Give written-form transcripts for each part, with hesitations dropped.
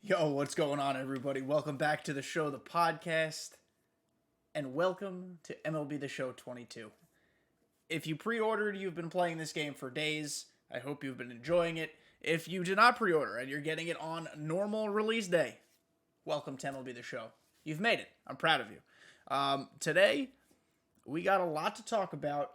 Yo, what's going on, everybody? Welcome back to the show, the podcast, and welcome to MLB The Show 22. If you pre-ordered, you've been playing this game for days. I hope you've been enjoying it. If you did not pre-order and you're getting it on normal release day, welcome to MLB The Show. You've made it. I'm proud of you. Today, we got a lot to talk about,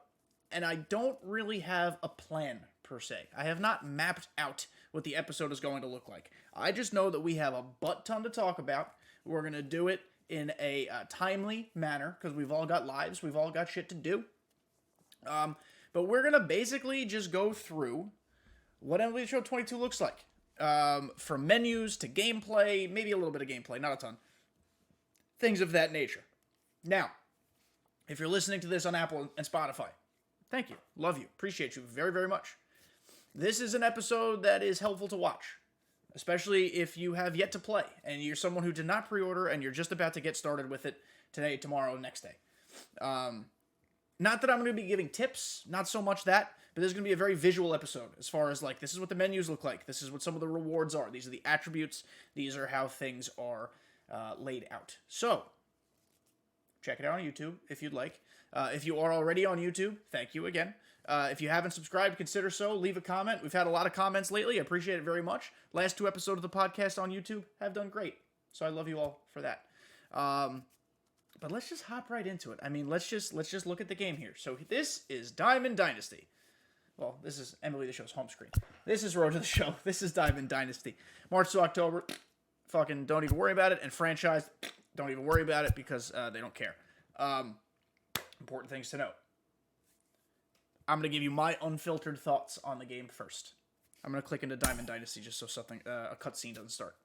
and I don't really have a plan, per se. I have not mapped out what the episode is going to look like. I just know that we have a butt ton to talk about. We're going to do it in a timely manner, because we've all got lives, we've all got shit to do. But we're going to basically just go through what MLB The Show 22 looks like. From menus to gameplay, maybe a little bit of gameplay, not a ton. Things of that nature. Now, if you're listening to this on Apple and Spotify, thank you. Love you. Appreciate you very, very much. This is an episode that is helpful to watch, especially if you have yet to play and you're someone who did not pre-order and you're just about to get started with it today, tomorrow, next day. Not that I'm going to be giving tips, not so much that, but this is going to be a very visual episode as far as like, this is what the menus look like. This is what some of the rewards are. These are the attributes. These are how things are laid out. So, check it out on YouTube if you'd like. If you are already on YouTube, thank you again. If you haven't subscribed, consider so. Leave a comment. We've had a lot of comments lately. I appreciate it very much. Last two episodes of the podcast on YouTube have done great. So I love you all for that. But let's just hop right into it. I mean, let's just look at the game here. So this is Diamond Dynasty. Well, this is MLB The Show's home screen. This is Road to the Show. This is Diamond Dynasty. March to October. Fucking don't even worry about it. And franchise, don't even worry about it because they don't care. Important things to note. I'm going to give you my unfiltered thoughts on the game first. I'm going to click into Diamond Dynasty just so something a cutscene doesn't start.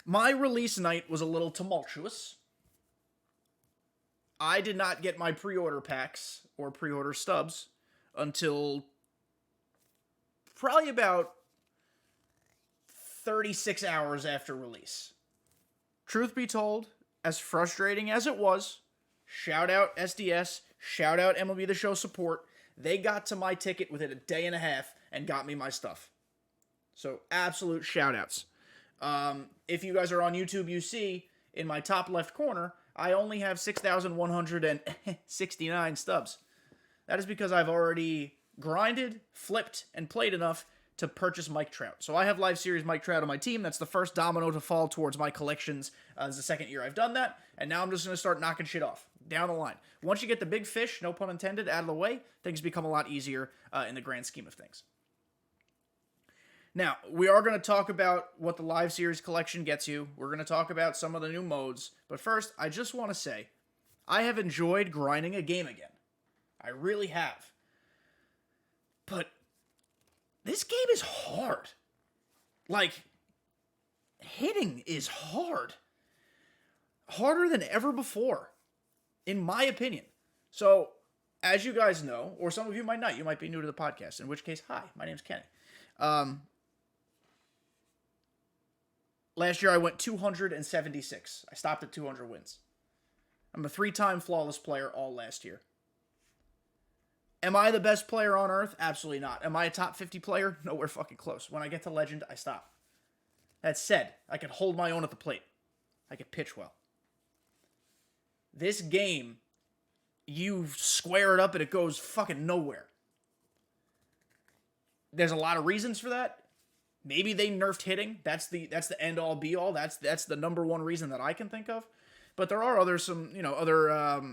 My release night was a little tumultuous. I did not get my pre-order packs or pre-order stubs until probably about 36 hours after release. Truth be told, as frustrating as it was, shout out SDS, shout out MLB The Show support, they got to my ticket within a day and a half and got me my stuff. So, absolute shout outs. If you guys are on YouTube, you see, in my top left corner, I only have 6,169 stubs. That is because I've already grinded, flipped, and played enough to purchase Mike Trout. So I have Live Series Mike Trout on my team. That's the first domino to fall towards my collections. It's the second year I've done that, and now I'm just going to start knocking shit off down the line. Once you get the big fish, no pun intended, out of the way, things become a lot easier in the grand scheme of things. Now, we are going to talk about what the Live Series collection gets you. We're going to talk about some of the new modes. But first, I just want to say, I have enjoyed grinding a game again. I really have. But this game is hard. Like, hitting is hard. Harder than ever before, in my opinion. So, as you guys know, or some of you might not, you might be new to the podcast, in which case, hi, my name's Kenny. Last year I went 276. I stopped at 200 wins. I'm a 3-time flawless player all last year. Am I the best player on earth? Absolutely not. Am I a top 50 player? Nowhere fucking close. When I get to legend, I stop. That said, I can hold my own at the plate. I can pitch well. This game, you square it up and it goes fucking nowhere. There's a lot of reasons for that. Maybe they nerfed hitting. That's the end all be all. That's the number one reason that I can think of. But there are other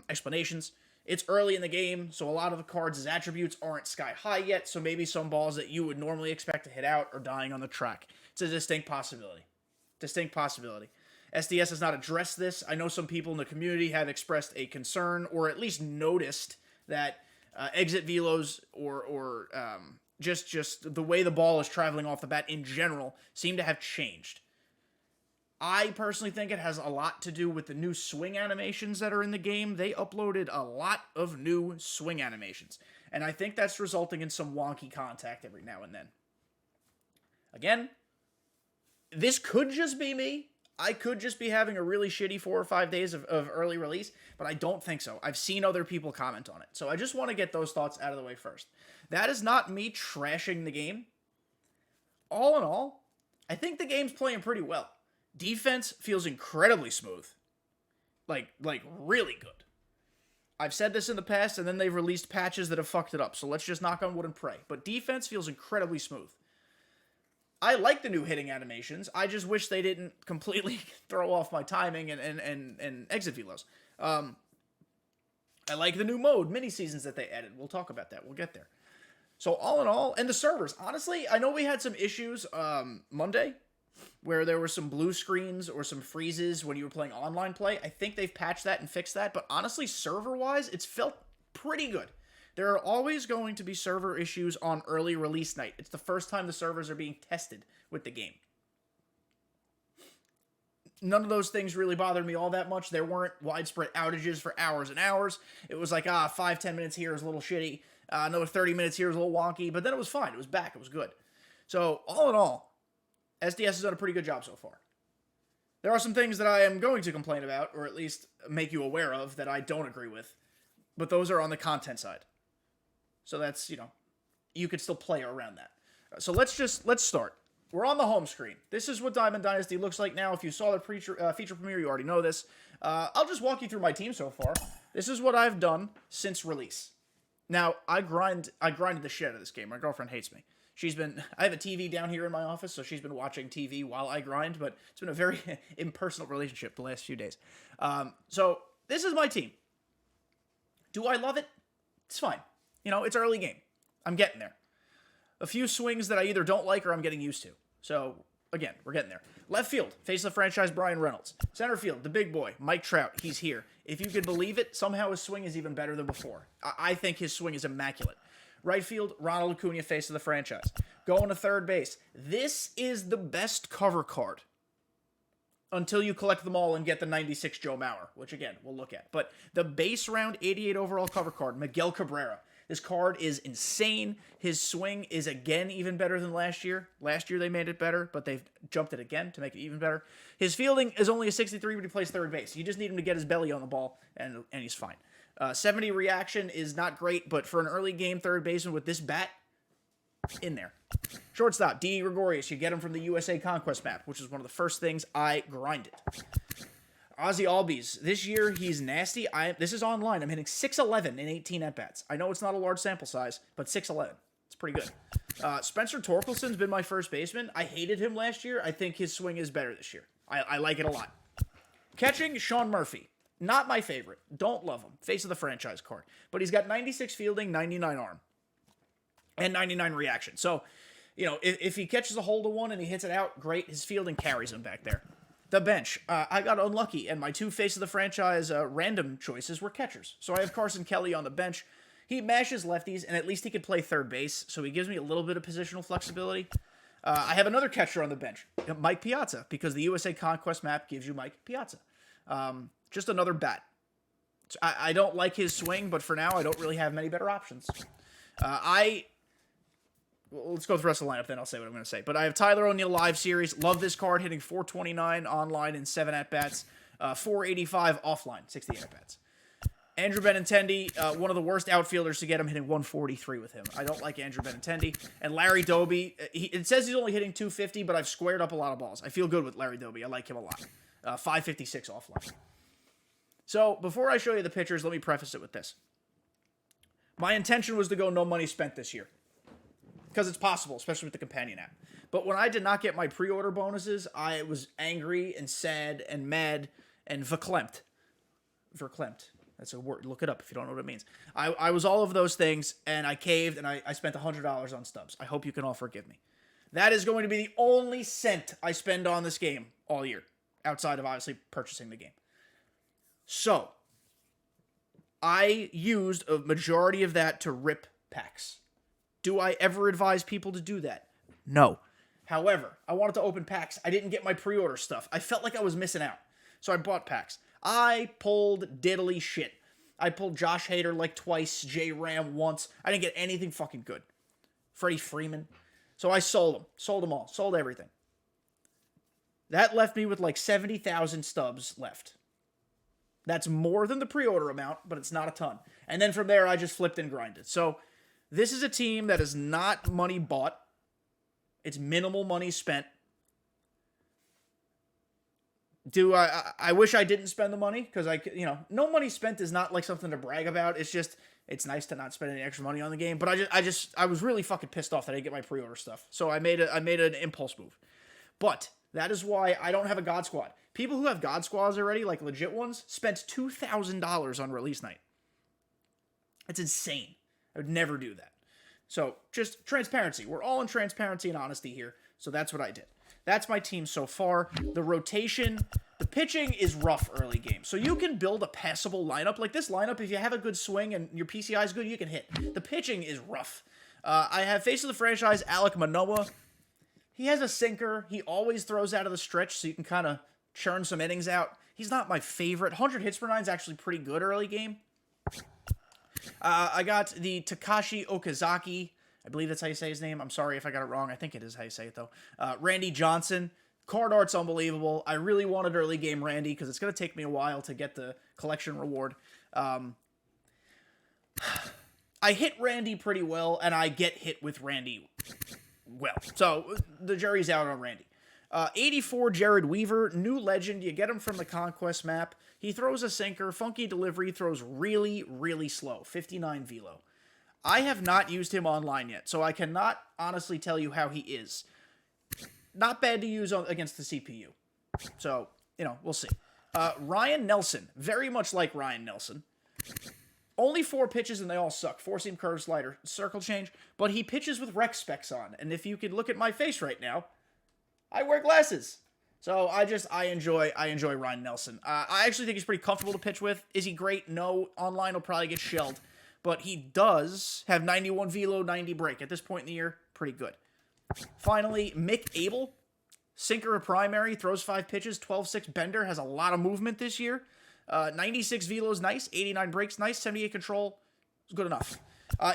explanations. It's early in the game, so a lot of the cards' attributes aren't sky high yet, so maybe some balls that you would normally expect to hit out are dying on the track. It's a distinct possibility. SDS has not addressed this. I know some people in the community have expressed a concern, or at least noticed that exit velos or just the way the ball is traveling off the bat in general seem to have changed. I personally think it has a lot to do with the new swing animations that are in the game. They uploaded a lot of new swing animations, and I think that's resulting in some wonky contact every now and then. Again, this could just be me. I could just be having a really shitty 4 or 5 days of early release, but I don't think so. I've seen other people comment on it. So I just want to get those thoughts out of the way first. That is not me trashing the game. All in all, I think the game's playing pretty well. Defense feels incredibly smooth. Like really good. I've said this in the past, and then they've released patches that have fucked it up, so let's just knock on wood and pray. But defense feels incredibly smooth. I like the new hitting animations. I just wish they didn't completely throw off my timing and exit velos. I like the new mode, mini seasons that they added. We'll talk about that. We'll get there. So all in all, and the servers, honestly, I know we had some issues Monday where there were some blue screens or some freezes when you were playing online play. I think they've patched that and fixed that, but honestly, server-wise, it's felt pretty good. There are always going to be server issues on early release night. It's the first time the servers are being tested with the game. None of those things really bothered me all that much. There weren't widespread outages for hours and hours. It was like, 5-10 minutes here is a little shitty. Another 30 minutes here is a little wonky, but then it was fine. It was back. It was good. So, all in all, SDS has done a pretty good job so far. There are some things that I am going to complain about, or at least make you aware of, that I don't agree with. But those are on the content side. So that's, you could still play around that. So let's start. We're on the home screen. This is what Diamond Dynasty looks like now. If you saw the feature premiere, you already know this. I'll just walk you through my team so far. This is what I've done since release. Now, I grinded the shit out of this game. My girlfriend hates me. I have a TV down here in my office, so she's been watching TV while I grind, but it's been a very impersonal relationship the last few days. So, this is my team. Do I love it? It's fine. It's early game. I'm getting there. A few swings that I either don't like or I'm getting used to. So, again, we're getting there. Left field, face of the franchise, Brian Reynolds. Center field, the big boy, Mike Trout. He's here. If you can believe it, somehow his swing is even better than before. I think his swing is immaculate. Right field, Ronald Acuna, face of the franchise. Going to third base. This is the best cover card. Until you collect them all and get the 96 Joe Mauer, which, again, we'll look at. But the base round 88 overall cover card, Miguel Cabrera. This card is insane. His swing is, again, even better than last year. Last year they made it better, but they've jumped it again to make it even better. His fielding is only a 63, but he plays third base. You just need him to get his belly on the ball, and he's fine. 70 reaction is not great, but for an early game third baseman with this bat, in there. Shortstop, D. Gregorius. You get him from the USA Conquest map, which is one of the first things I grinded. Ozzy Albies. This year, he's nasty. This is online. I'm hitting 611 in 18 at-bats. I know it's not a large sample size, but 611. It's pretty good. Spencer Torkelson's been my first baseman. I hated him last year. I think his swing is better this year. I like it a lot. Catching, Sean Murphy. Not my favorite. Don't love him. Face of the franchise card. But he's got 96 fielding, 99 arm. And 99 reaction. So, if he catches a hold of one and he hits it out, great. His fielding carries him back there. The bench. I got unlucky, and my two face of the franchise random choices were catchers. So I have Carson Kelly on the bench. He mashes lefties, and at least he could play third base, so he gives me a little bit of positional flexibility. I have another catcher on the bench, Mike Piazza, because the USA Conquest map gives you Mike Piazza. Just another bat. So I don't like his swing, but for now, I don't really have many better options. Let's go through the rest of the lineup, then I'll say what I'm going to say. But I have Tyler O'Neill Live Series. Love this card, hitting 429 online in 7 at-bats. 485 offline, 68 at-bats. Andrew Benintendi, one of the worst outfielders to get him, hitting 143 with him. I don't like Andrew Benintendi. And Larry Doby, it says he's only hitting 250, but I've squared up a lot of balls. I feel good with Larry Doby. I like him a lot. 556 offline. So, before I show you the pitchers, let me preface it with this. My intention was to go no money spent this year. Because it's possible, especially with the companion app. But when I did not get my pre-order bonuses, I was angry and sad and mad and verklempt. Verklempt. That's a word. Look it up if you don't know what it means. I was all of those things, and I caved, and I spent $100 on stubs. I hope you can all forgive me. That is going to be the only cent I spend on this game all year, outside of obviously purchasing the game. So, I used a majority of that to rip packs. Do I ever advise people to do that? No. However, I wanted to open packs. I didn't get my pre-order stuff. I felt like I was missing out. So I bought packs. I pulled diddly shit. I pulled Josh Hader like twice, J Ram once. I didn't get anything fucking good. Freddie Freeman. So I sold them. Sold them all. Sold everything. That left me with like 70,000 stubs left. That's more than the pre-order amount, but it's not a ton. And then from there, I just flipped and grinded. So this is a team that is not money bought. It's minimal money spent. I wish I didn't spend the money because no money spent is not like something to brag about. It's just, it's nice to not spend any extra money on the game. But I was really fucking pissed off that I didn't get my pre-order stuff. So I made an impulse move. But that is why I don't have a God Squad. People who have God Squads already, like legit ones, spent $2,000 on release night. That's insane. I would never do that. So just transparency. We're all in transparency and honesty here. So that's what I did. That's my team so far. The rotation, the pitching is rough early game. So you can build a passable lineup. Like this lineup, if you have a good swing and your PCI is good, you can hit. The pitching is rough. I have face of the franchise, Alek Manoah. He has a sinker. He always throws out of the stretch, so you can kind of churn some innings out. He's not my favorite. 100 hits per nine is actually pretty good early game. I got the Takashi Okazaki. I believe that's how you say his name. I'm sorry if I got it wrong. I think it is how you say it, though. Randy Johnson. Card art's unbelievable. I really wanted early game Randy because it's going to take me a while to get the collection reward. I hit Randy pretty well, and I get hit with Randy well. So the jury's out on Randy. 84 Jared Weaver, new legend. You get him from the Conquest map. He throws a sinker, funky delivery, throws really, really slow. 59 velo. I have not used him online yet, so I cannot honestly tell you how he is. Not bad to use against the CPU. So, we'll see. Ryan Nelson, very much like Ryan Nelson. Only 4 pitches and they all suck. 4-seam curve slider, circle change, but he pitches with rec specs on. And if you could look at my face right now, I wear glasses. So I enjoy Ryan Nelson. I actually think he's pretty comfortable to pitch with. Is he great? No. Online will probably get shelled. But he does have 91 velo, 90 break. At this point in the year, pretty good. Finally, Mick Abel. Sinker of primary, throws 5 pitches, 12-6 bender, has a lot of movement this year. 96 velo's nice, 89 breaks nice, 78 control is good enough.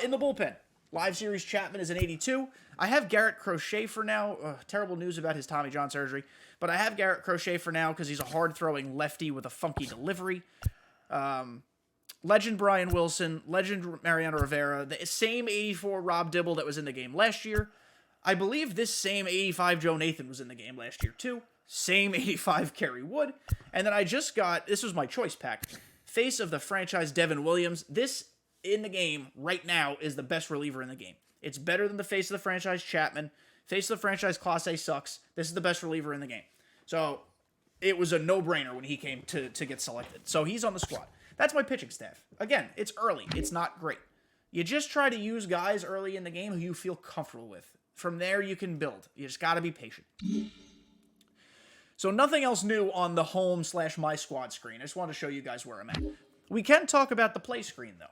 In the bullpen, Live Series Chapman is an 82. I have Garrett Crochet for now. Terrible news about his Tommy John surgery. But I have Garrett Crochet for now because he's a hard-throwing lefty with a funky delivery. Legend Brian Wilson, legend Mariano Rivera, the same 84 Rob Dibble that was in the game last year. I believe this same 85 Joe Nathan was in the game last year too. Same 85 Kerry Wood. And then I just got, this was my choice pack, face of the franchise Devin Williams. This in the game right now is the best reliever in the game. It's better than the face of the franchise Chapman. Face of the franchise Class A sucks. This is the best reliever in the game. So it was a no-brainer when he came to get selected. So he's on the squad. That's my pitching staff. Again, it's early. It's not great. You just try to use guys early in the game who you feel comfortable with. From there, you can build. You just got to be patient. So nothing else new on the home/my squad screen. I just want to show you guys where I'm at. We can talk about the play screen, though.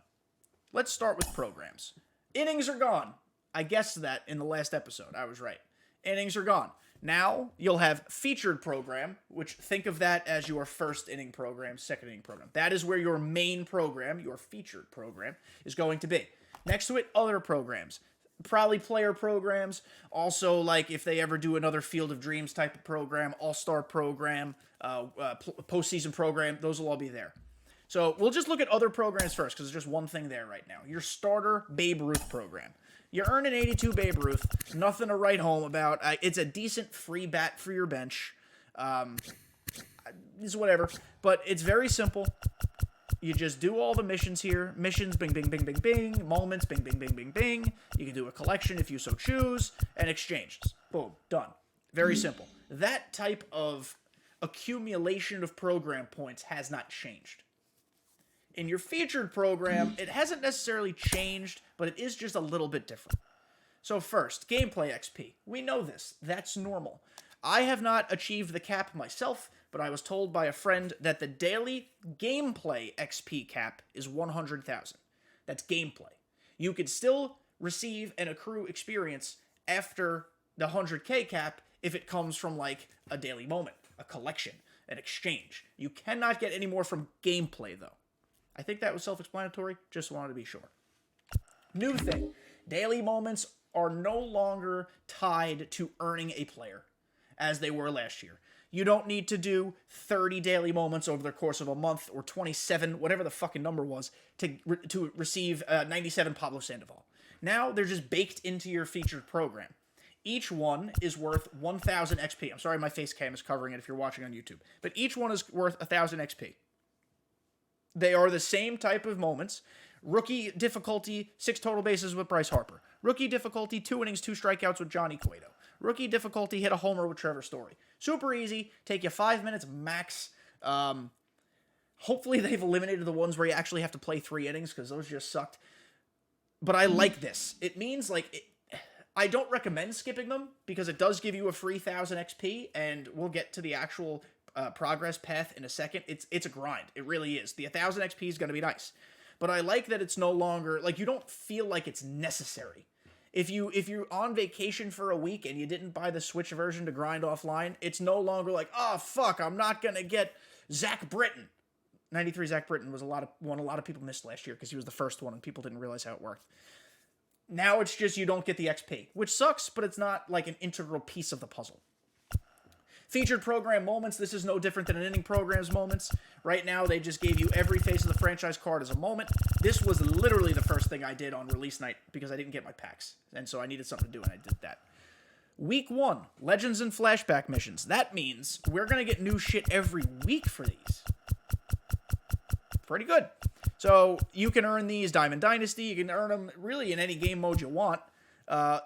Let's start with programs. Innings are gone. I guessed that in the last episode. I was right. Innings are gone. Now, you'll have featured program, which think of that as your first inning program, second inning program. That is where your main program, your featured program, is going to be. Next to it, other programs. Probably player programs. Also, like if they ever do another Field of Dreams type of program, all-star program, postseason program, those will all be there. So we'll just look at other programs first because there's just one thing there right now. Your starter Babe Ruth program. You earn an 82 Babe Ruth. Nothing to write home about. It's a decent free bat for your bench. It's whatever. But it's very simple. You just do all the missions here. Missions, bing, bing, bing, bing, bing. Moments, bing, bing, bing, bing, bing. You can do a collection if you so choose. And exchanges. Boom. Done. Very simple. That type of accumulation of program points has not changed. In your featured program, it hasn't necessarily changed, but it is just a little bit different. So first, gameplay XP. We know this. That's normal. I have not achieved the cap myself, but I was told by a friend that the daily gameplay XP cap is 100,000. That's gameplay. You could still receive and accrue experience after the 100K cap if it comes from like a daily moment, a collection, an exchange. You cannot get any more from gameplay though. I think that was self-explanatory. Just wanted to be sure. New thing. Daily moments are no longer tied to earning a player as they were last year. You don't need to do 30 daily moments over the course of a month or 27, whatever the fucking number was, to receive 97 Pablo Sandoval. Now they're just baked into your featured program. Each one is worth 1,000 XP. I'm sorry my face cam is covering it if you're watching on YouTube. But each one is worth 1,000 XP. They are the same type of moments. Rookie difficulty, 6 total bases with Bryce Harper. Rookie difficulty, 2 innings, 2 strikeouts with Johnny Cueto. Rookie difficulty, hit a homer with Trevor Story. Super easy, take you 5 minutes max. Hopefully they've eliminated the ones where you actually have to play 3 innings, because those just sucked. But I like this. It means, like, I don't recommend skipping them, because it does give you a free 1,000 XP, and we'll get to the actual progress path in a second. It's a grind. It really is. The 1,000 XP is going to be nice. But I like that it's no longer, like, you don't feel like it's necessary. If you're on vacation for a week and you didn't buy the Switch version to grind offline, it's no longer like, oh, fuck, I'm not going to get Zach Britton. 93 Zach Britton was one a lot of people missed last year because he was the first one and people didn't realize how it worked. Now it's just you don't get the XP, which sucks, but it's not like an integral piece of the puzzle. Featured program moments. This is no different than an inning program's moments. Right now, they just gave you every face of the franchise card as a moment. This was literally the first thing I did on release night because I didn't get my packs. And so I needed something to do, and I did that. Week 1, Legends and Flashback missions. That means we're going to get new shit every week for these. Pretty good. So you can earn these Diamond Dynasty. You can earn them really in any game mode you want.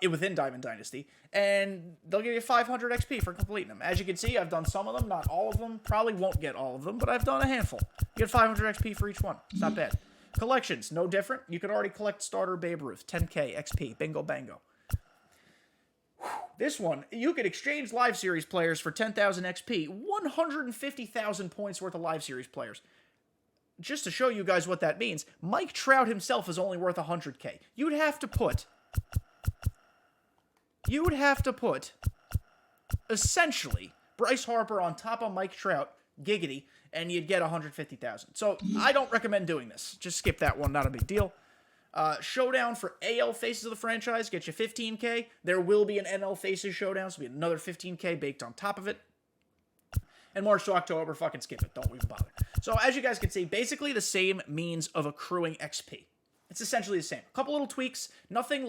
Within Diamond Dynasty, and they'll give you 500 XP for completing them. As you can see, I've done some of them, not all of them. Probably won't get all of them, but I've done a handful. You get 500 XP for each one. It's not bad. Collections, no different. You could already collect starter Babe Ruth, 10K XP, bingo bango. This one, you could exchange Live Series players for 10,000 XP, 150,000 points worth of Live Series players. Just to show you guys what that means, Mike Trout himself is only worth 100K. You'd have to put essentially Bryce Harper on top of Mike Trout, giggity, and you'd get 150,000. So I don't recommend doing this. Just skip that one, not a big deal. Showdown for AL Faces of the franchise, get you 15K. There will be an NL Faces showdown, so it'll be another 15K baked on top of it. And March to October, fucking skip it. Don't even bother. So as you guys can see, basically the same means of accruing XP. It's essentially the same. A couple little tweaks, nothing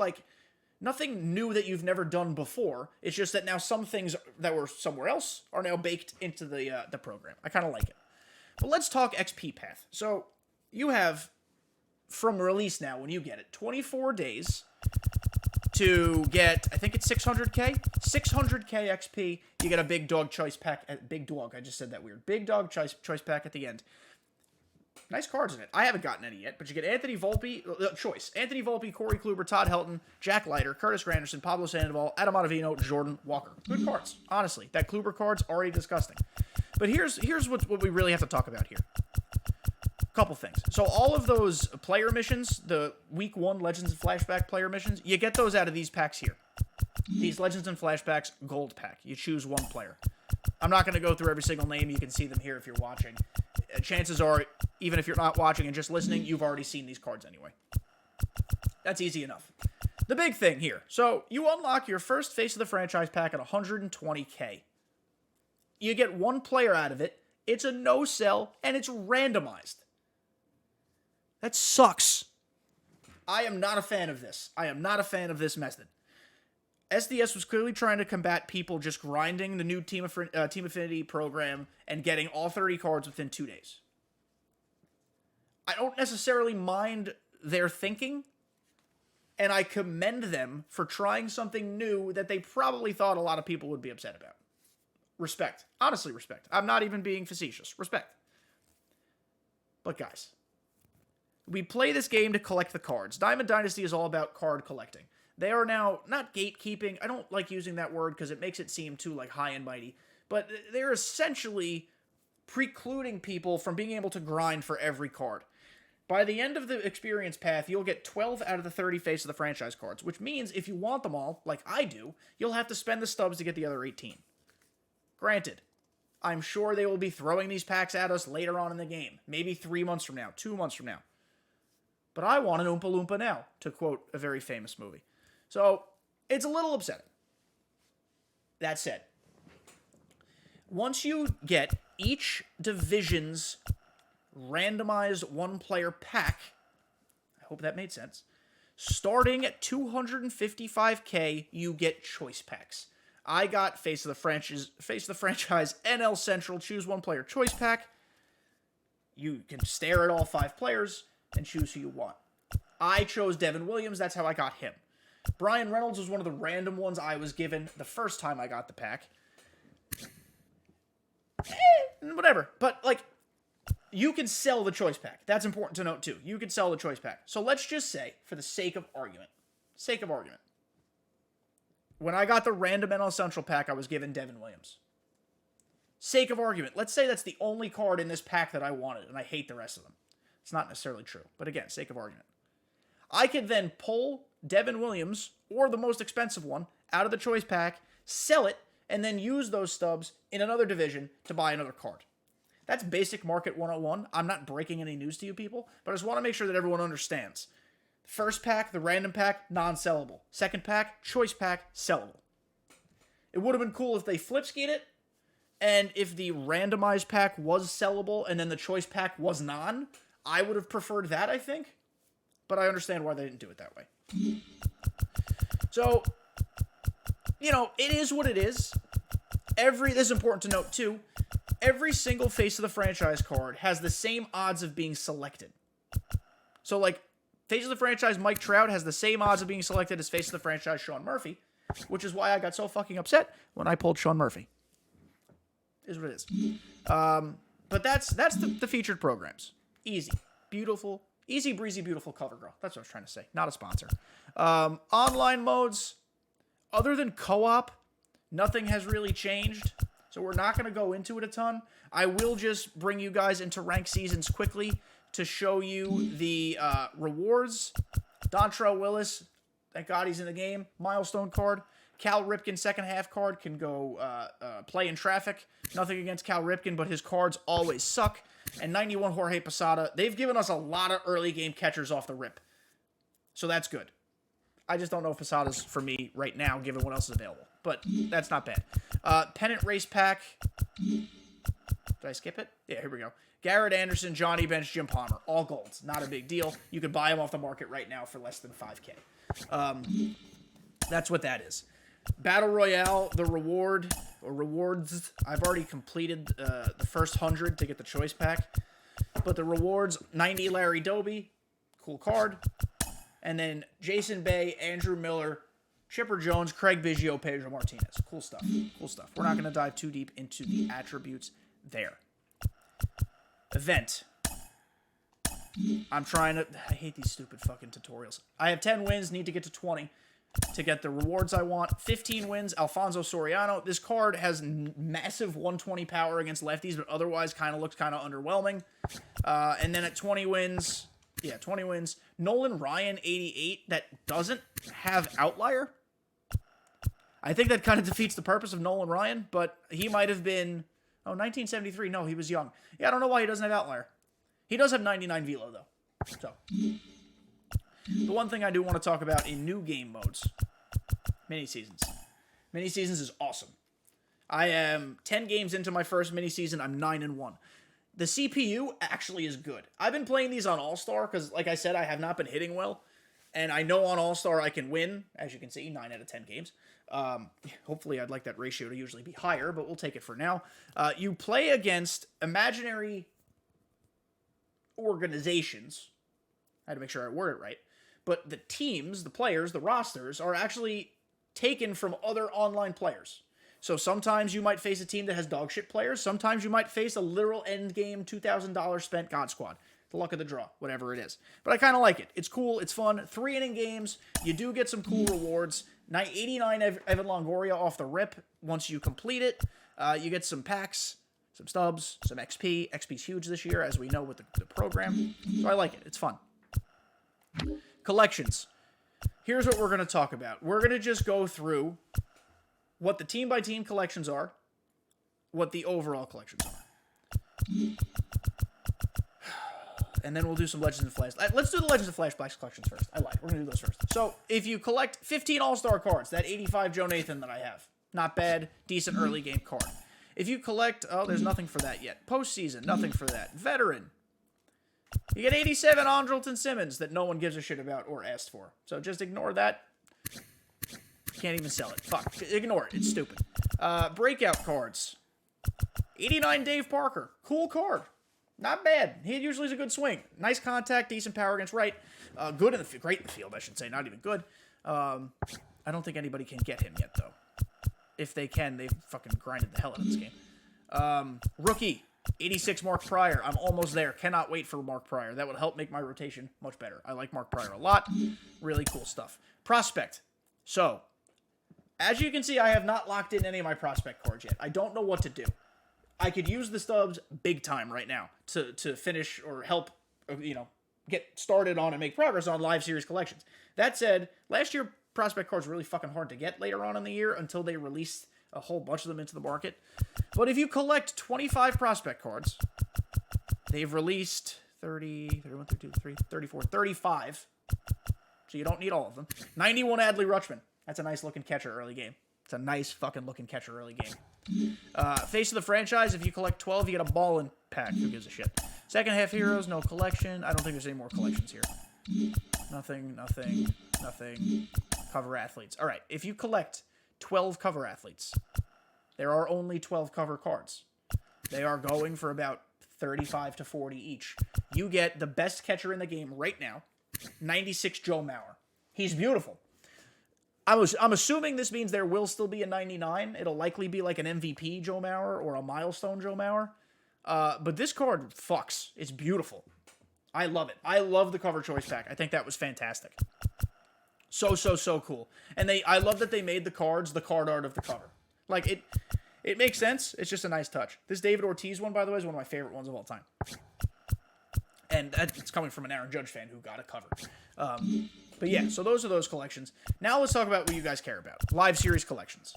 new that you've never done before. It's just that now some things that were somewhere else are now baked into the program. I kind of like it. But let's talk XP path. So you have, from release now, when you get it, 24 days to get, I think it's 600K? 600K XP, you get a Big Dog Choice Pack. Big Dog, I just said that weird. Big Dog Choice Pack at the end. Nice cards in it. I haven't gotten any yet, but you get Anthony Volpe, Anthony Volpe, Corey Kluber, Todd Helton, Jack Leiter, Curtis Granderson, Pablo Sandoval, Adam Ottavino, Jordan Walker. Good cards, honestly. That Kluber card's already disgusting. But here's what we really have to talk about here. Couple things. So all of those player missions, the Week 1 Legends and Flashback player missions, you get those out of these packs here. These Legends and Flashbacks Gold Pack. You choose one player. I'm not going to go through every single name. You can see them here if you're watching. Chances are, even if you're not watching and just listening, you've already seen these cards anyway. That's easy enough. The big thing here. So, you unlock your first Face of the Franchise pack at 120K. You get one player out of it. It's a no-sell, and it's randomized. That sucks. I am not a fan of this. I am not a fan of this method. SDS was clearly trying to combat people just grinding the new Team Affinity program and getting all 30 cards within 2 days. I don't necessarily mind their thinking, and I commend them for trying something new that they probably thought a lot of people would be upset about. Respect. Honestly, respect. I'm not even being facetious. Respect. But guys, we play this game to collect the cards. Diamond Dynasty is all about card collecting. They are now not gatekeeping. I don't like using that word because it makes it seem too like high and mighty. But they're essentially precluding people from being able to grind for every card. By the end of the experience path, you'll get 12 out of the 30 Face of the Franchise cards, which means if you want them all, like I do, you'll have to spend the stubs to get the other 18. Granted, I'm sure they will be throwing these packs at us later on in the game. Maybe 3 months from now, 2 months from now. But I want an Oompa Loompa now, to quote a very famous movie. So, it's a little upsetting. That said, once you get each division's randomized one-player pack, I hope that made sense, Starting at 255K, you get choice packs. I got Face of the Franchise NL Central Choose One Player Choice Pack. You can stare at all 5 players and choose who you want. I chose Devin Williams. That's how I got him. Brian Reynolds was one of the random ones I was given the first time I got the pack. Whatever. But, like, you can sell the choice pack. That's important to note, too. You can sell the choice pack. So let's just say, for the sake of argument, when I got the random NL Central pack, I was given Devin Williams. Sake of argument. Let's say that's the only card in this pack that I wanted, and I hate the rest of them. It's not necessarily true. But again, sake of argument. I could then pull Devin Williams, or the most expensive one, out of the choice pack, sell it, and then use those stubs in another division to buy another card. That's basic market 101. I'm not breaking any news to you people, but I just want to make sure that everyone understands. First pack, the random pack, non-sellable. Second pack, choice pack, sellable. It would have been cool if they flip-skied it, and if the randomized pack was sellable and then the choice pack was non. I would have preferred that, I think. But I understand why they didn't do it that way. So, you know, it is what it is. This is important to note, too. Every single Face of the Franchise card has the same odds of being selected. So, like, Face of the Franchise Mike Trout has the same odds of being selected as Face of the Franchise Sean Murphy, which is why I got so fucking upset when I pulled Sean Murphy. Is what it is. But that's the featured programs. Easy. Beautiful. Easy breezy, beautiful cover girl. That's what I was trying to say. Not a sponsor. Online modes, other than co-op, nothing has really changed. So we're not going to go into it a ton. I will just bring you guys into ranked seasons quickly to show you the rewards. Dontrell Willis, thank God he's in the game. Milestone card. Cal Ripken second half card can go play in traffic. Nothing against Cal Ripken, but his cards always suck. And 91 Jorge Posada. They've given us a lot of early game catchers off the rip. So that's good. I just don't know if Posada's for me right now, given what else is available. But that's not bad. Pennant Race Pack. Did I skip it? Yeah, here we go. Garrett Anderson, Johnny Bench, Jim Palmer. All golds. Not a big deal. You can buy them off the market right now for less than $5K. That's what that is. Battle Royale, the rewards, I've already completed the first 100 to get the choice pack. But the rewards, 90 Larry Doby, cool card. And then Jason Bay, Andrew Miller, Chipper Jones, Craig Biggio, Pedro Martinez. Cool stuff. Cool stuff. We're not going to dive too deep into the attributes there. Event. I hate these stupid fucking tutorials. I have 10 wins, need to get to 20. To get the rewards I want. 15 wins, Alfonso Soriano. This card has massive 120 power against lefties, but otherwise looks kind of underwhelming. And then at 20 wins, Nolan Ryan, 88, that doesn't have Outlier. I think that kind of defeats the purpose of Nolan Ryan, but he might have been, 1973. No, he was young. Yeah, I don't know why he doesn't have Outlier. He does have 99 velo, though. So... The one thing I do want to talk about in new game modes, mini-seasons. Mini-seasons is awesome. I am 10 games into my first mini-season. I'm 9-1. The CPU actually is good. I've been playing these on All-Star because, like I said, I have not been hitting well. And I know on All-Star I can win, as you can see, 9 out of 10 games. Hopefully I'd like that ratio to usually be higher, but we'll take it for now. You play against imaginary organizations. I had to make sure I word it right. But the teams, the players, the rosters are actually taken from other online players. So sometimes you might face a team that has dog shit players. Sometimes you might face a literal end game $2,000 spent God Squad. The luck of the draw, whatever it is. But I kind of like it. It's cool. It's fun. 3-inning games. You do get some cool rewards. 89 Evan Longoria off the rip. Once you complete it, you get some packs, some stubs, some XP. XP's huge this year, as we know with the program. So I like it. It's fun. Collections. Here's what we're going to talk about. We're going to just go through what the team-by-team collections are, what the overall collections are. And then we'll do some Legends of Flash. Let's do the Legends of Flashbacks collections first. I lied. We're going to do those first. So, if you collect 15 All-Star cards, that 85 Joe Nathan that I have, not bad, decent early game card. If you collect, there's nothing for that yet. Postseason, nothing for that. Veteran, You get 87 Andrelton Simmons that no one gives a shit about or asked for. So just ignore that. Can't even sell it. Fuck. Ignore it. It's stupid. Breakout cards. 89 Dave Parker. Cool card. Not bad. He usually is a good swing. Nice contact, decent power against right. Good in the field. Great in the field, I should say. Not even good. I don't think anybody can get him yet, though. If they can, they've fucking grinded the hell out of this game. Rookie. 86 Mark Pryor. I'm almost there. Cannot wait for Mark Pryor. That would help make my rotation much better. I like Mark Pryor a lot. Really cool stuff. Prospect. So, as you can see, I have not locked in any of my prospect cards yet. I don't know what to do. I could use the stubs big time right now to finish or help, get started on and make progress on live series collections. That said, last year prospect cards were really fucking hard to get later on in the year until they released a whole bunch of them into the market. But if you collect 25 prospect cards, they've released 30, 31, 32, 33, 34, 35. So you don't need all of them. 91 Adley Rutschman. That's a nice looking catcher early game. It's a nice fucking looking catcher early game. Face of the franchise, if you collect 12, you get a ballin' pack. Who gives a shit? Second half heroes, no collection. I don't think there's any more collections here. Nothing. Cover athletes. All right, if you collect 12 cover athletes, there are only 12 cover cards. They are going for about 35 to 40 each. You get the best catcher in the game right now, 96 Joe Mauer. He's beautiful. I'm assuming this means there will still be a 99. It'll likely be like an MVP Joe Mauer or a milestone Joe Mauer. But this card fucks. It's beautiful. I love it. I love the cover choice pack. I think that was fantastic. So cool. And I love that they made the cards the card art of the cover. Like, it makes sense. It's just a nice touch. This David Ortiz one, by the way, is one of my favorite ones of all time. And it's coming from an Aaron Judge fan who got a cover. But yeah, so those are those collections. Now let's talk about what you guys care about. Live series collections.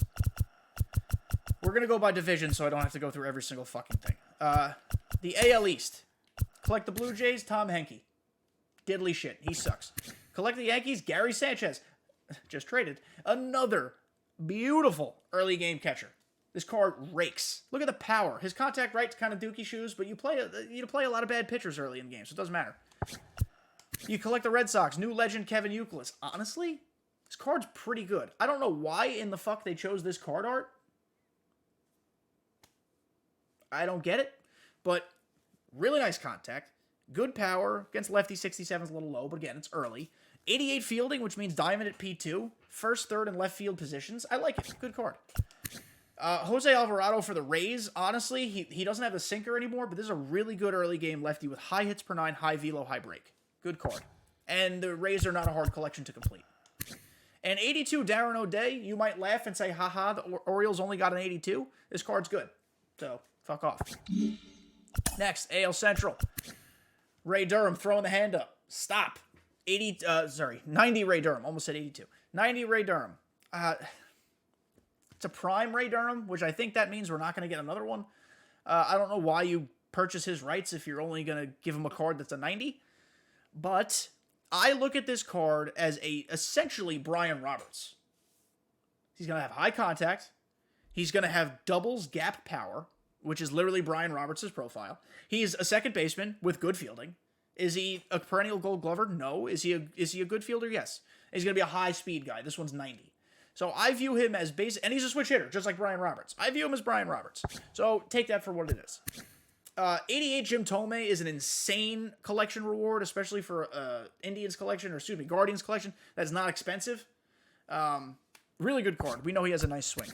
We're going to go by division so I don't have to go through every single fucking thing. The AL East. Collect the Blue Jays, Tom Henke. Diddly shit. He sucks. Collect the Yankees, Gary Sanchez. Just traded. Another beautiful early game catcher. This card rakes. Look at the power. His contact right's kind of dookie shoes, but you play a lot of bad pitchers early in games, so it doesn't matter. You collect the Red Sox, new legend Kevin Youkilis. Honestly, this card's pretty good. I don't know why in the fuck they chose this card art. I don't get it, but really nice contact. Good power. Against lefty, 67 is a little low, but again, it's early. 88 fielding, which means diamond at P2. First, third, and left field positions. I like it. Good card. Jose Alvarado for the Rays. Honestly, he doesn't have the sinker anymore, but this is a really good early game lefty with high hits per 9, high velo, high break. Good card. And the Rays are not a hard collection to complete. And 82 Darren O'Day, you might laugh and say, haha, the Orioles only got an 82. This card's good. So, fuck off. Next, AL Central. Ray Durham throwing the hand up. Stop. 90 Ray Durham. Almost said 82. 90 Ray Durham. It's a prime Ray Durham, which I think that means we're not going to get another one. I don't know why you purchase his rights if you're only going to give him a card that's a 90. But I look at this card as essentially Brian Roberts. He's going to have high contact. He's going to have doubles gap power, which is literally Brian Roberts' profile. He's a second baseman with good fielding. Is he a perennial Gold Glover? No. Is he a good fielder? Yes. He's going to be a high speed guy. This one's 90. So I view him as base, and he's a switch hitter, just like Brian Roberts. I view him as Brian Roberts. So take that for what it is. 88 Jim Thome is an insane collection reward, especially for Indians collection, or Guardians collection. That's not expensive. Really good card. We know he has a nice swing.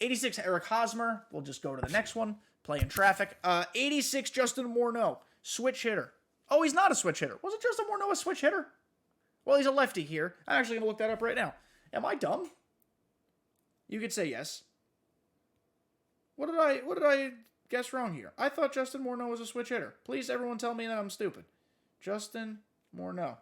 86 Eric Hosmer. We'll just go to the next one. Playing traffic. 86 Justin Morneau. Switch hitter. Oh, he's not a switch hitter. Wasn't Justin Morneau a switch hitter? Well, he's a lefty here. I'm actually going to look that up right now. Am I dumb? You could say yes. What did I guess wrong here? I thought Justin Morneau was a switch hitter. Please, everyone tell me that I'm stupid. Justin Morneau.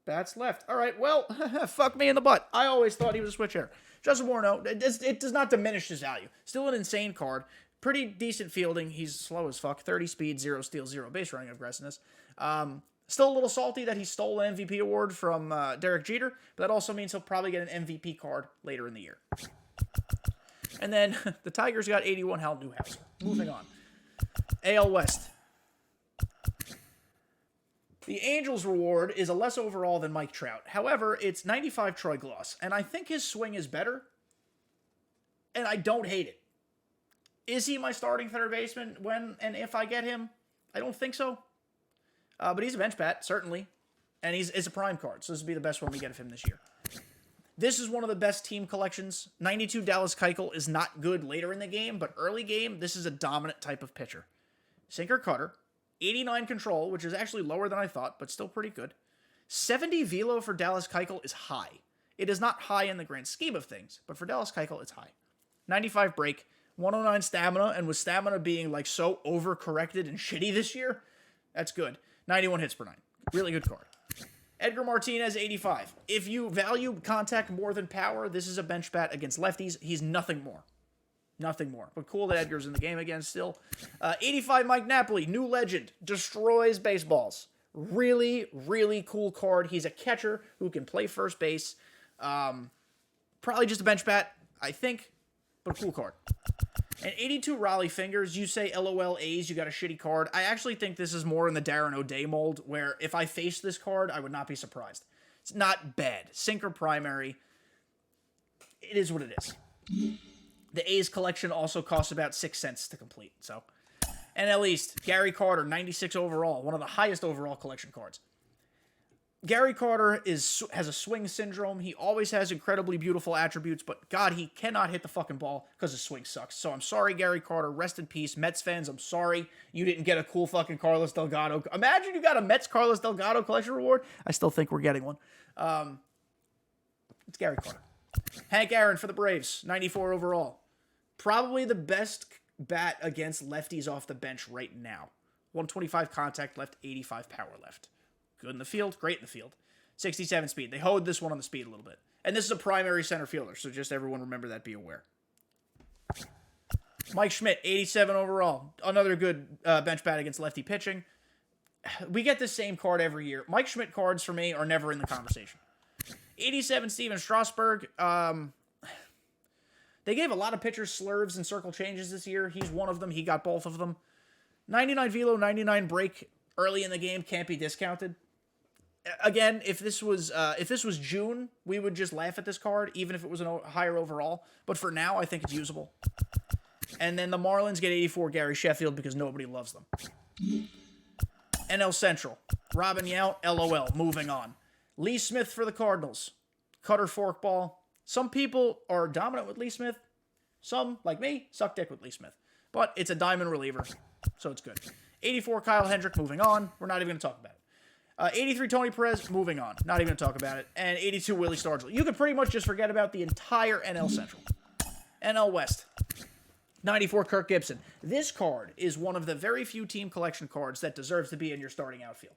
Bats left. All right, well, fuck me in the butt. I always thought he was a switch hitter. Justin Morneau, it does not diminish his value. Still an insane card. Pretty decent fielding. He's slow as fuck. 30 speed, 0 steal, 0 base running aggressiveness. Still a little salty that he stole an MVP award from Derek Jeter, but that also means he'll probably get an MVP card later in the year. And then the Tigers got 81 Hal Newhouse. Moving on. AL West. The Angels' reward is a less overall than Mike Trout. However, it's 95 Troy Gloss, and I think his swing is better, and I don't hate it. Is he my starting third baseman when and if I get him? I don't think so. But he's a bench bat, certainly, and it's a prime card, so this would be the best one we get of him this year. This is one of the best team collections. 92 Dallas Keuchel is not good later in the game, but early game, this is a dominant type of pitcher. Sinker cutter. 89 control, which is actually lower than I thought, but still pretty good. 70 velo for Dallas Keuchel is high. It is not high in the grand scheme of things, but for Dallas Keuchel, it's high. 95 break, 109 stamina, and with stamina being like so overcorrected and shitty this year, that's good. 91 hits per 9. Really good card. Edgar Martinez, 85. If you value contact more than power, this is a bench bat against lefties. He's nothing more. Nothing more. But cool that Edgar's in the game again still. 85 Mike Napoli, new legend. Destroys baseballs. Really, really cool card. He's a catcher who can play first base. Probably just a bench bat, I think, but a cool card. And 82 Raleigh Fingers, you say LOL A's, you got a shitty card. I actually think this is more in the Darren O'Day mold, where if I faced this card, I would not be surprised. It's not bad. Sinker primary. It is what it is. The A's collection also costs about 6 cents to complete. So, NL East, Gary Carter, 96 overall, one of the highest overall collection cards. Gary Carter has a swing syndrome. He always has incredibly beautiful attributes, but God, he cannot hit the fucking ball because his swing sucks. So I'm sorry, Gary Carter. Rest in peace. Mets fans, I'm sorry you didn't get a cool fucking Carlos Delgado. Imagine you got a Mets Carlos Delgado collection reward. I still think we're getting one. It's Gary Carter. Hank Aaron for the Braves, 94 overall. Probably the best bat against lefties off the bench right now. 125 contact left, 85 power left. Good in the field, great in the field. 67 speed. They hoed this one on the speed a little bit. And this is a primary center fielder, so just everyone remember that, be aware. Mike Schmidt, 87 overall. Another good bench bat against lefty pitching. We get the same card every year. Mike Schmidt cards for me are never in the conversation. 87 Steven Strasburg. They gave a lot of pitchers slurves and circle changes this year. He's one of them. He got both of them. 99 velo, 99 break early in the game can't be discounted. Again, if this was June, we would just laugh at this card, even if it was a higher overall. But for now, I think it's usable. And then the Marlins get 84 Gary Sheffield because nobody loves them. NL Central. Robin Yount, LOL. Moving on. Lee Smith for the Cardinals. Cutter forkball. Some people are dominant with Lee Smith. Some, like me, suck dick with Lee Smith. But it's a diamond reliever, so it's good. 84 Kyle Hendrick, moving on. We're not even going to talk about it. 83 Tony Perez, moving on. Not even going to talk about it. And 82 Willie Stargell. You could pretty much just forget about the entire NL Central. NL West. 94 Kirk Gibson. This card is one of the very few team collection cards that deserves to be in your starting outfield.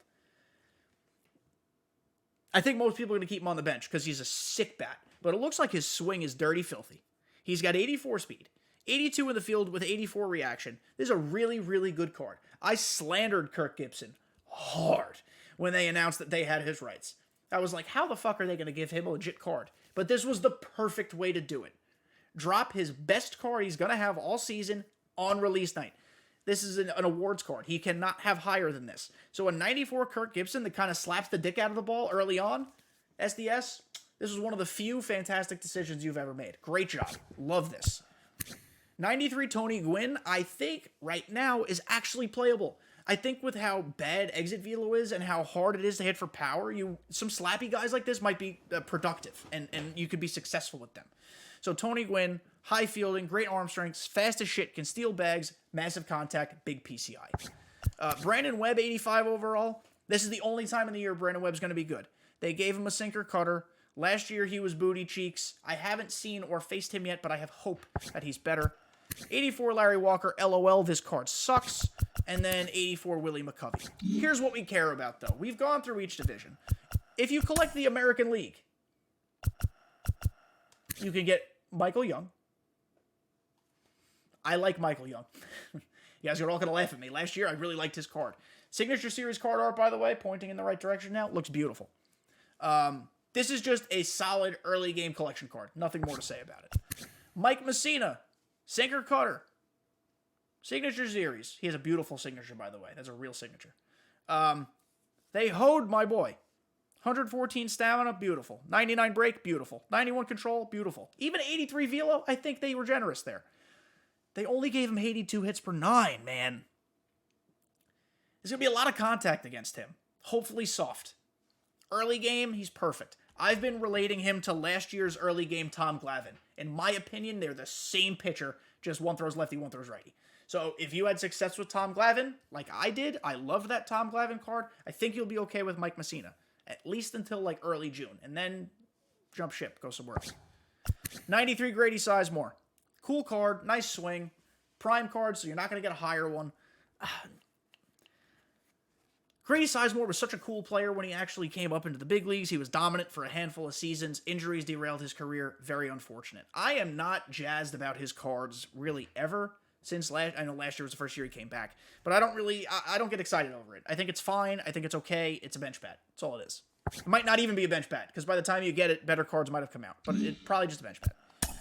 I think most people are going to keep him on the bench because he's a sick bat. But it looks like his swing is dirty filthy. He's got 84 speed, 82 in the field with 84 reaction. This is a really, really good card. I slandered Kirk Gibson hard when they announced that they had his rights. I was like, how the fuck are they going to give him a legit card? But this was the perfect way to do it. Drop his best card he's going to have all season on release night. This is an awards card. He cannot have higher than this. So a 94 Kirk Gibson that kind of slaps the dick out of the ball early on, SDS, this was one of the few fantastic decisions you've ever made. Great job. Love this. 93 Tony Gwynn, I think right now is actually playable. I think with how bad exit velo is and how hard it is to hit for power, some slappy guys like this might be productive, and you could be successful with them. So Tony Gwynn, high fielding, great arm strength, fast as shit, can steal bags, massive contact, big PCI. Brandon Webb, 85 overall. This is the only time in the year Brandon Webb's going to be good. They gave him a sinker cutter. Last year, he was booty cheeks. I haven't seen or faced him yet, but I have hope that he's better. 84 Larry Walker, LOL, this card sucks. And then 84 Willie McCovey. Here's what we care about, though. We've gone through each division. If you collect the American League, you can get Michael Young. I like Michael Young. You guys are all going to laugh at me. Last year, I really liked his card. Signature Series card art, by the way, pointing in the right direction now. Looks beautiful. This is just a solid early game collection card. Nothing more to say about it. Mike Messina, Sinker cutter. Signature series. He has a beautiful signature, by the way. That's a real signature. They hoed my boy. 114 stamina, beautiful. 99 break, beautiful. 91 control, beautiful. Even 83 velo, I think they were generous there. They only gave him 82 hits per 9, man. There's going to be a lot of contact against him. Hopefully soft. Early game, he's perfect. I've been relating him to last year's early game Tom Glavine. In my opinion, they're the same pitcher, just one throws lefty, one throws righty. So if you had success with Tom Glavine, like I did, I loved that Tom Glavine card, I think you'll be okay with Mike Messina. At least until like early June. And then jump ship, go somewhere else. 93 Grady Sizemore. Cool card, nice swing. Prime card, so you're not going to get a higher one. Grady Sizemore was such a cool player when he actually came up into the big leagues. He was dominant for a handful of seasons. Injuries derailed his career. Very unfortunate. I am not jazzed about his cards really ever since I know last year was the first year he came back, but I don't get excited over it. I think it's fine. I think it's okay. It's a bench bat. That's all it is. It might not even be a bench bat, because by the time you get it, better cards might have come out, but it's probably just a bench bat.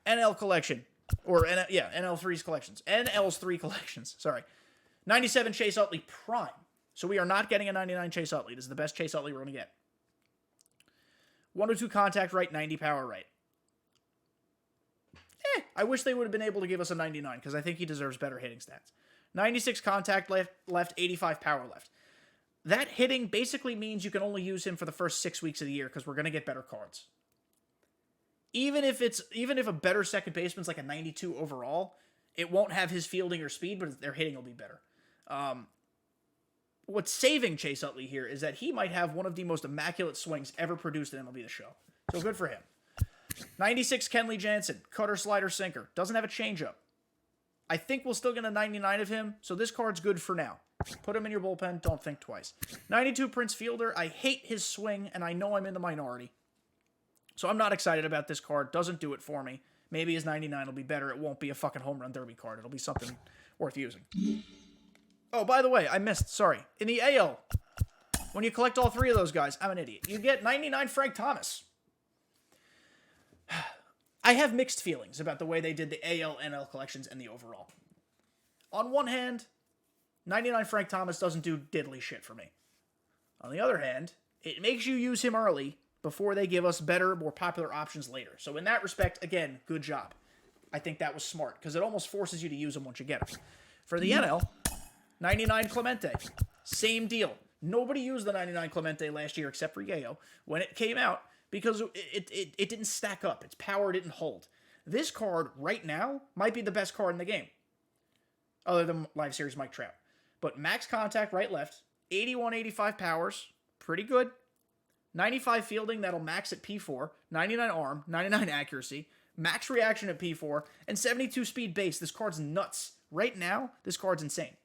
NL collection. Or, NL3's collections. NL's 3 collections. Sorry. 97 Chase Utley Prime. So we are not getting a 99 Chase Utley. This is the best Chase Utley we're going to get. 102 contact right, 90 power right. I wish they would have been able to give us a 99, because I think he deserves better hitting stats. 96 contact left, 85 power left. That hitting basically means you can only use him for the first 6 weeks of the year, because we're going to get better cards. Even if a better second baseman's like a 92 overall, it won't have his fielding or speed, but their hitting will be better. What's saving Chase Utley here is that he might have one of the most immaculate swings ever produced in MLB The Show. So good for him. 96 Kenley Jansen, cutter, slider, sinker. Doesn't have a changeup. I think we'll still get a 99 of him, so this card's good for now. Put him in your bullpen, don't think twice. 92 Prince Fielder, I hate his swing, and I know I'm in the minority. So I'm not excited about this card. Doesn't do it for me. Maybe his 99 will be better. It won't be a fucking home run derby card. It'll be something worth using. Oh, by the way, I missed. Sorry. In the AL, when you collect all 3 of those guys, I'm an idiot. You get 99 Frank Thomas. I have mixed feelings about the way they did the AL, NL collections, and the overall. On one hand, 99 Frank Thomas doesn't do diddly shit for me. On the other hand, it makes you use him early before they give us better, more popular options later. So in that respect, again, good job. I think that was smart, because it almost forces you to use them once you get them. For the NL, 99 Clemente. Same deal. Nobody used the 99 Clemente last year except for Yayo when it came out, because it didn't stack up. Its power didn't hold. This card right now might be the best card in the game, other than Live Series Mike Trout. But max contact right-left, 81, 85 powers, pretty good. 95 fielding, that'll max at P4, 99 arm, 99 accuracy, max reaction at P4, and 72 speed base. This card's nuts. Right now, this card's insane.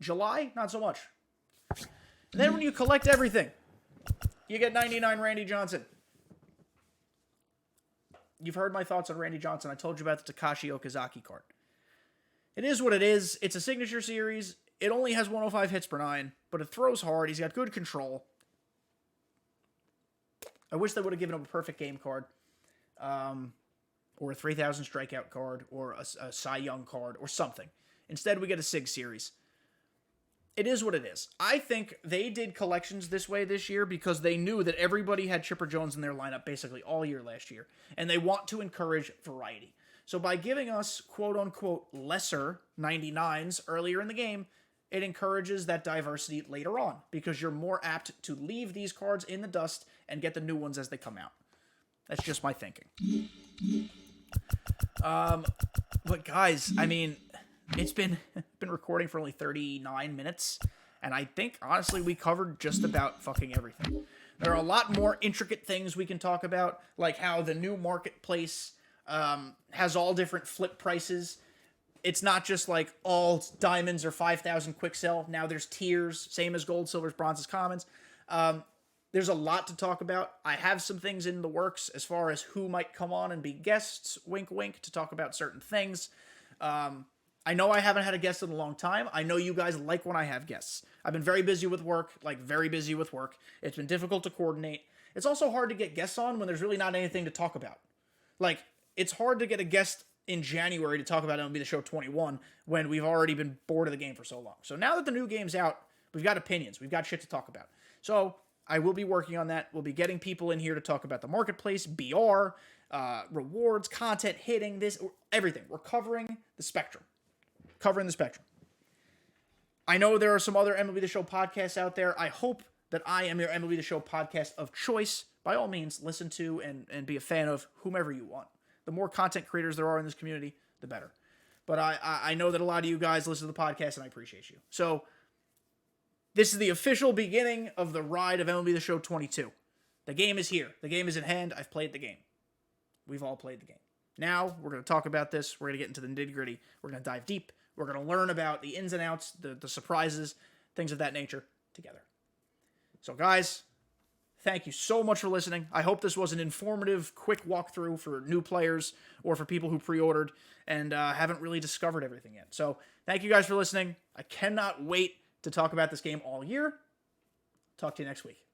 July, not so much. And then when you collect everything, you get 99 Randy Johnson. You've heard my thoughts on Randy Johnson. I told you about the Takashi Okazaki card. It is what it is. It's a signature series. It only has 105 hits per 9, but it throws hard. He's got good control. I wish they would have given him a perfect game card, or a 3,000 strikeout card, or a Cy Young card, or something. Instead, we get a SIG series. It is what it is. I think they did collections this way this year because they knew that everybody had Chipper Jones in their lineup basically all year last year, and they want to encourage variety. So by giving us quote-unquote lesser 99s earlier in the game, it encourages that diversity later on, because you're more apt to leave these cards in the dust and get the new ones as they come out. That's just my thinking. But guys, I mean, it's been recording for only 39 minutes, and I think, honestly, we covered just about fucking everything. There are a lot more intricate things we can talk about, like how the new marketplace has all different flip prices. It's not just like all diamonds are 5,000 quick sell. Now there's tiers, same as gold, silvers, bronzes, commons. There's a lot to talk about. I have some things in the works as far as who might come on and be guests, wink, wink, to talk about certain things. I know I haven't had a guest in a long time. I know you guys like when I have guests. I've been very busy with work, very busy with work. It's been difficult to coordinate. It's also hard to get guests on when there's really not anything to talk about. It's hard to get a guest in January to talk about MLB The Show 21 when we've already been bored of the game for so long. So now that the new game's out, we've got opinions. We've got shit to talk about. So I will be working on that. We'll be getting people in here to talk about the marketplace, BR, rewards, content, hitting, this, everything. We're covering the spectrum. I know there are some other MLB The Show podcasts out there. I hope that I am your MLB The Show podcast of choice. By all means, listen to and be a fan of whomever you want. The more content creators there are in this community, the better. But I know that a lot of you guys listen to the podcast, and I appreciate you. So this is the official beginning of the ride of MLB The Show 22. The game is here. The game is in hand. I've played the game. We've all played the game. Now, we're going to talk about this. We're going to get into the nitty-gritty. We're going to dive deep. We're going to learn about the ins and outs, the surprises, things of that nature together. So, guys, thank you so much for listening. I hope this was an informative, quick walkthrough for new players or for people who pre-ordered and haven't really discovered everything yet. So, thank you guys for listening. I cannot wait to talk about this game all year. Talk to you next week.